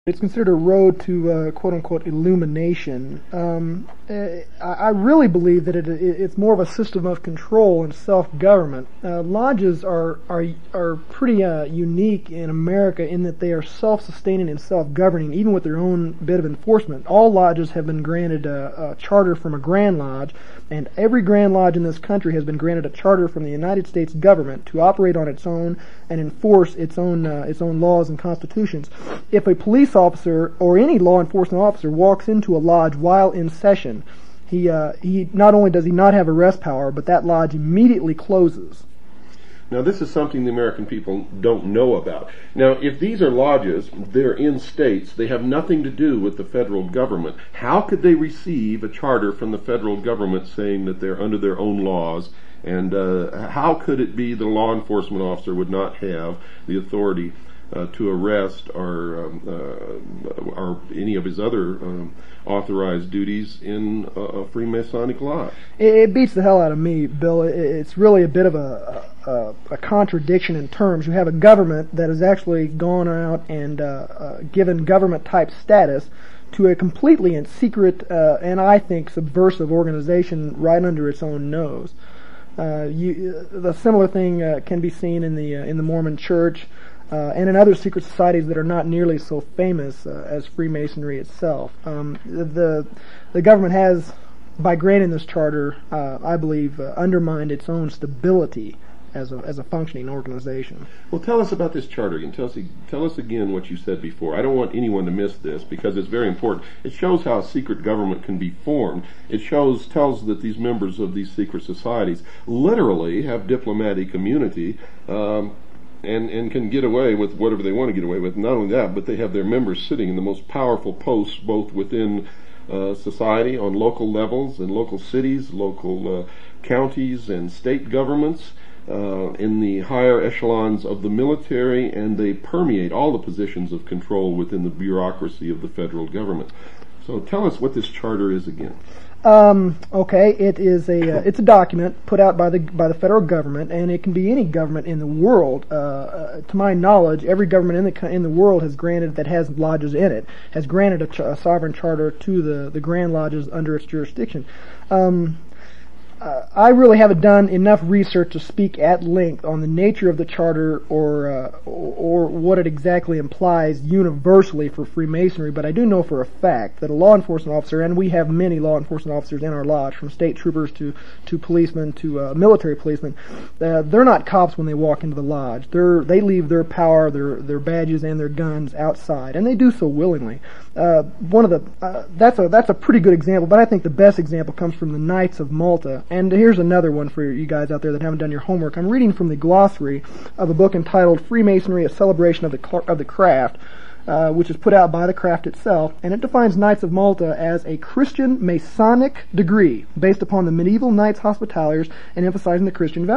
It's considered a road to quote-unquote illumination. I really believe that it's more of a system of control and self-government. Lodges are pretty unique in America in that they are self-sustaining and self-governing, even with their own bit of enforcement. All lodges have been granted a charter from a Grand Lodge, and every Grand Lodge in this country has been granted a charter from the United States government to operate on its own and enforce its own laws and constitutions. If a police officer or any law enforcement officer walks into a lodge while in session, he not only does he not have arrest power, but that lodge immediately closes. Now, this is something the American people don't know about. Now, if these are lodges, they're in states, they have nothing to do with the federal government. How could they receive a charter from the federal government saying that they're under their own laws? And how could it be the law enforcement officer would not have the authority to arrest or any of his other authorized duties in a Freemasonic lodge? It beats the hell out of me, Bill. It's really a bit of a contradiction in terms. You have a government that has actually gone out and given government-type status to a completely and secret and I think subversive organization right under its own nose. The similar thing can be seen in the Mormon Church. And in other secret societies that are not nearly so famous as Freemasonry itself. The government has, by granting this charter, I believe, undermined its own stability as a functioning organization. Well, tell us about this charter again. Tell us again what you said before. I don't want anyone to miss this because it's very important. It shows how a secret government can be formed. It tells that these members of these secret societies literally have diplomatic immunity. And can get away with whatever they want to get away with. Not only that, but they have their members sitting in the most powerful posts, both within society, on local levels, in local cities, local counties, and state governments, in the higher echelons of the military, and they permeate all the positions of control within the bureaucracy of the federal government. So tell us what this charter is again. Okay, it's a document put out by the federal government, and it can be any government in the world. To my knowledge, every government in the world has granted that has lodges in it has granted a sovereign charter to the Grand Lodges under its jurisdiction. I really haven't done enough research to speak at length on the nature of the charter or what it exactly implies universally for Freemasonry, but I do know for a fact that a law enforcement officer, and we have many law enforcement officers in our lodge, from state troopers to policemen to military policemen, they're not cops when they walk into the lodge. They leave their power, their badges, and their guns outside, and they do so willingly. That's a pretty good example, but I think the best example comes from the Knights of Malta. And here's another one for you guys out there that haven't done your homework. I'm reading from the glossary of a book entitled Freemasonry, A Celebration of the Craft, which is put out by the craft itself, and it defines Knights of Malta as a Christian Masonic degree based upon the medieval Knights Hospitallers and emphasizing the Christian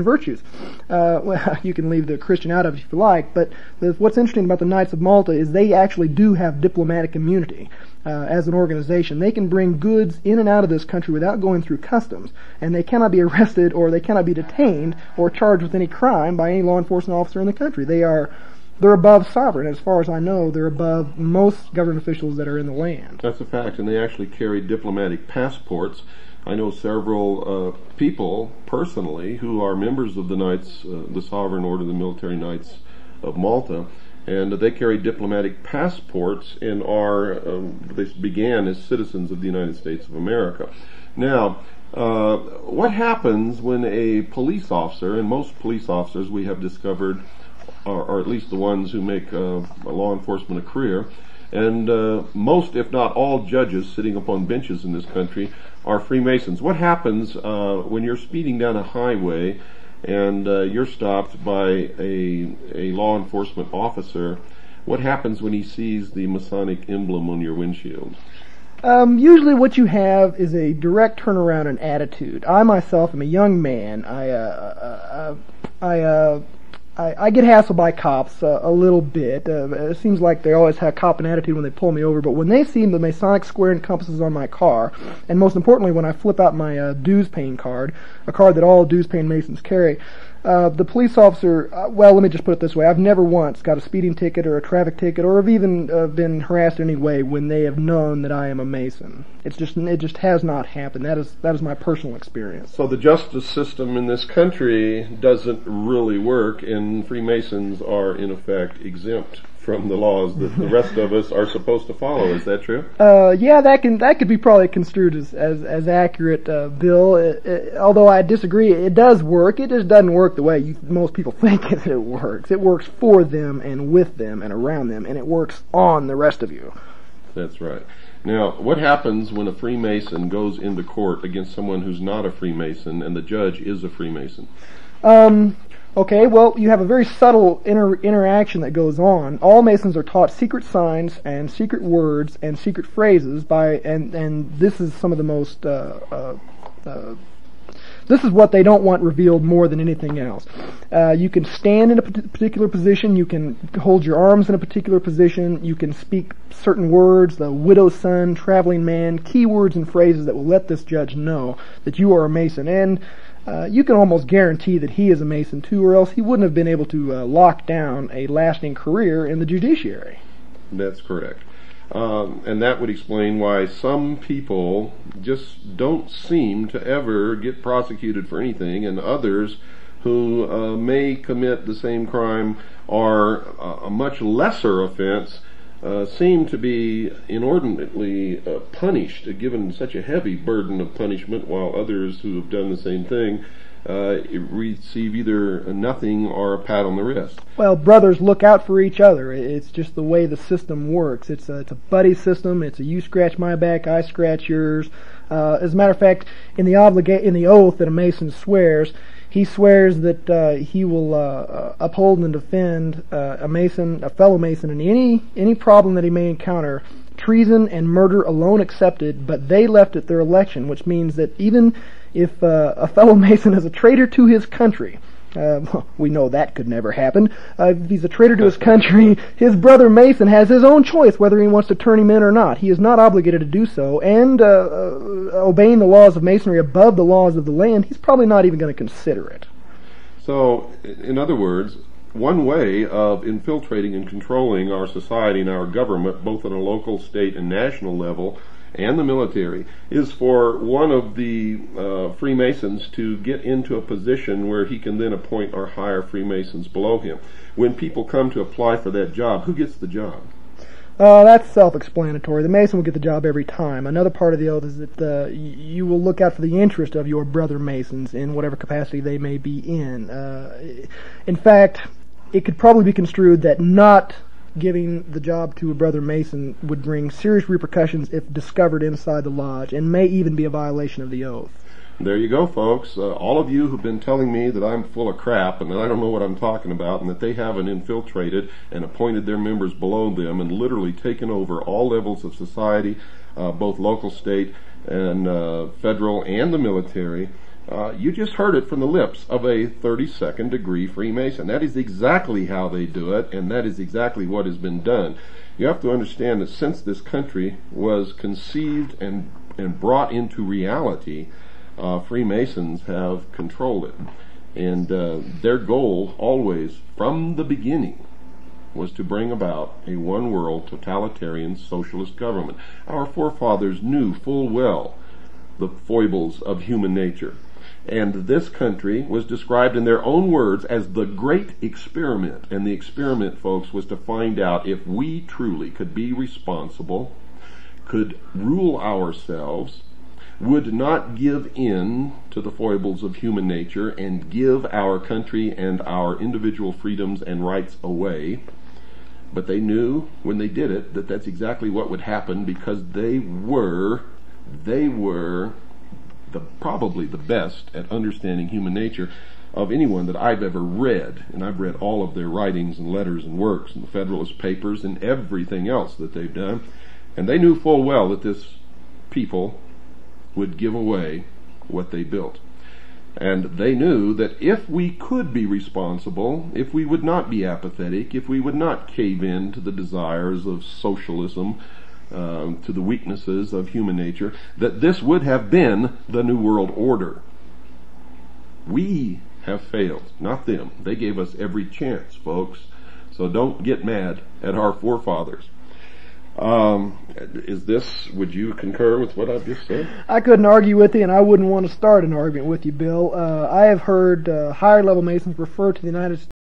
virtues. Well, you can leave the Christian out of it if you like, but what's interesting about the Knights of Malta is they actually do have diplomatic immunity. As an organization, they can bring goods in and out of this country without going through customs, and they cannot be arrested or they cannot be detained or charged with any crime by any law enforcement officer in the country. They're above sovereign. As far as I know, they're above most government officials that are in the land. That's a fact, and they actually carry diplomatic passports. I know several people personally who are members of the Knights, the Sovereign Order of the Military Knights of Malta, and they carry diplomatic passports and they began as citizens of the United States of America. Now, what happens when a police officer, and most police officers we have discovered, or at least the ones who make law enforcement a career, and most, if not all, judges sitting upon benches in this country are Freemasons. What happens when you're speeding down a highway and you're stopped by a law enforcement officer? What happens when he sees the Masonic emblem on your windshield? Usually what you have is a direct turnaround in attitude. I myself am a young man. I get hassled by cops a little bit. It seems like they always have cop an attitude when they pull me over, but when they see the Masonic square and compasses on my car, and most importantly when I flip out my dues paying card, a card that all dues paying Masons carry, The police officer, well, let me just put it this way. I've never once got a speeding ticket or a traffic ticket or have even been harassed in any way when they have known that I am a Mason. It just has not happened. That is my personal experience. So the justice system in this country doesn't really work, and Freemasons are in effect exempt from the laws that the rest of us are supposed to follow. Is that true? Yeah, that could be probably construed as accurate, Bill. Although I disagree, it does work. It just doesn't work the way most people think it works. It works for them and with them and around them, and it works on the rest of you. That's right. Now, what happens when a Freemason goes into court against someone who's not a Freemason and the judge is a Freemason? Okay, well, you have a very subtle interaction that goes on. All Masons are taught secret signs and secret words and secret phrases and this is some of the most, this is what they don't want revealed more than anything else. You can stand in a particular position, you can hold your arms in a particular position, you can speak certain words, the widow's son, traveling man, keywords and phrases that will let this judge know that you are a Mason. And you can almost guarantee that he is a Mason too, or else he wouldn't have been able to lock down a lasting career in the judiciary. That's correct. And that would explain why some people just don't seem to ever get prosecuted for anything, and others who may commit the same crime or a much lesser offense seem to be inordinately punished, given such a heavy burden of punishment, while others who have done the same thing receive either nothing or a pat on the wrist. Well, brothers look out for each other. It's just the way the system works. It's a buddy system. It's a you scratch my back, I scratch yours. As a matter of fact, in the oath that a Mason swears, he swears that he will uphold and defend a fellow Mason in any problem that he may encounter, treason and murder alone excepted, but they left at their election, which means that even if a fellow Mason is a traitor to his country, we know that could never happen. If he's a traitor to his country, his brother Mason has his own choice whether he wants to turn him in or not. He is not obligated to do so, and obeying the laws of Masonry above the laws of the land, he's probably not even going to consider it. So, in other words, one way of infiltrating and controlling our society and our government, both on a local, state, and national level, and the military, is for one of the Freemasons to get into a position where he can then appoint or hire Freemasons below him. When people come to apply for that job, who gets the job? That's self-explanatory. The Mason will get the job every time. Another part of the oath is that you will look out for the interest of your brother Masons in whatever capacity they may be in. In fact, it could probably be construed that not giving the job to a brother Mason would bring serious repercussions if discovered inside the lodge, and may even be a violation of the oath. There you go, folks. All of you who've been telling me that I'm full of crap and that I don't know what I'm talking about and that they haven't infiltrated and appointed their members below them and literally taken over all levels of society, both local, state, and federal, and the military, you just heard it from the lips of a 32nd degree Freemason. That is exactly how they do it, and that is exactly what has been done. You have to understand that since this country was conceived and brought into reality, Freemasons have controlled it. And their goal always, from the beginning, was to bring about a one-world, totalitarian, socialist government. Our forefathers knew full well the foibles of human nature. And this country was described in their own words as the great experiment. And the experiment, folks, was to find out if we truly could be responsible, could rule ourselves, would not give in to the foibles of human nature and give our country and our individual freedoms and rights away. But they knew when they did it that that's exactly what would happen, because they were probably the best at understanding human nature of anyone that I've ever read. And I've read all of their writings and letters and works and the Federalist Papers and everything else that they've done. And they knew full well that this people would give away what they built. And they knew that if we could be responsible, if we would not be apathetic, if we would not cave in to the desires of socialism, to the weaknesses of human nature, that this would have been the New World Order. We have failed, not them. They gave us every chance, folks. So don't get mad at our forefathers. Would you concur with what I've just said? I couldn't argue with you, and I wouldn't want to start an argument with you, Bill. I have heard higher level Masons refer to the United